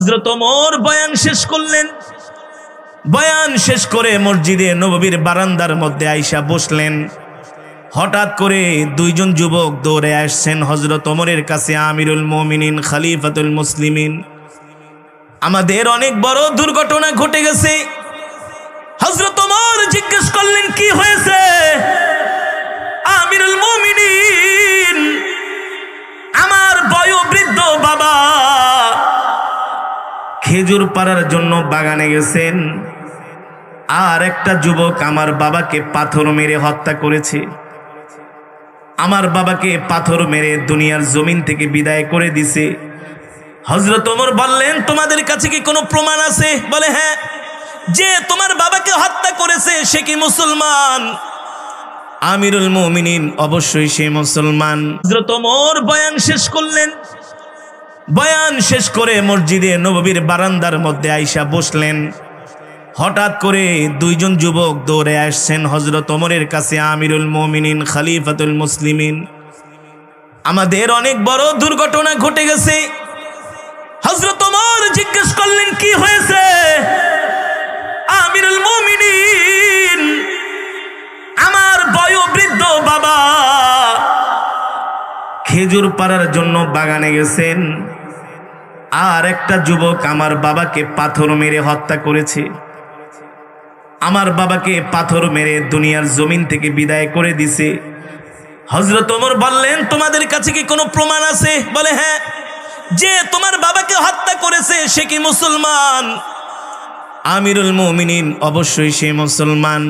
হযরত ওমর বয়ান শেষ করলেন। বয়ান শেষ করে মসজিদে নববীর বারান্দার মধ্যে আইসা বসলেন। হঠাৎ করে দুইজন যুবক দৌড়ে আসছেন হযরত ওমরের কাছে। আমিরুল মুমিনিন, খলিফাতুল মুসলিমিন, আমাদের অনেক বড় দুর্ঘটনা ঘটে গেছে। হযরত ওমর জিজ্ঞেস করলেন, কি হয়েছে? আমিরুল মুমিনিন, আমার বয়োবৃদ্ধ বাবা খেজুর পাড়ার জন্য বাগানে গেছেন, আর একটা যুবক আমার বাবাকে পাথর মেরে হত্যা করেছে। আমার বাবাকে পাথর মেরে দুনিয়ার জমিন থেকে বিদায় করে দিছে। হযরত ওমর বললেন, তোমাদের কাছে কি কোনো প্রমাণ আছে? বলে, হ্যাঁ। যে তোমার বাবাকে হত্যা করেছে সে কি মুসলমান? আমিরুল মুমিনিন, অবশ্যই সে মুসলমান। হযরত ওমর বয়ান শেষ করলেন। বয়ান শেষ করে মসজিদে নববীর বারান্দার মধ্যে আইসা বসলেন। হঠাৎ করে দুইজন যুবক দৌড়ে আসছেন হযরত ওমরের কাছে। আমিরুল মুমিনিন, খলিফাতুল মুসলিমিন, আমাদের অনেক বড় দুর্ঘটনা ঘটে গেছে। হযরত ওমর জিজ্ঞেস করলেন, কি হয়েছে? আমিরুল মুমিনিন, আমার বয়োবৃদ্ধ বাবা খেজুর পাড়ার জন্য বাগানে গেছেন, আর একটা যুবক আমার বাবাকে পাথর মেরে হত্যা করেছে। আমার বাবাকে পাথর মেরে দুনিয়ার জমিন থেকে বিদায় করে দিছে। হযরত ওমর বললেন, তোমাদের কাছে কি কোনো প্রমাণ আছে? বলে, হ্যাঁ। যে তোমার বাবাকে হত্যা করেছে সে কি মুসলমান? আমিরুল মুমিনিন, অবশ্যই সে মুসলমান।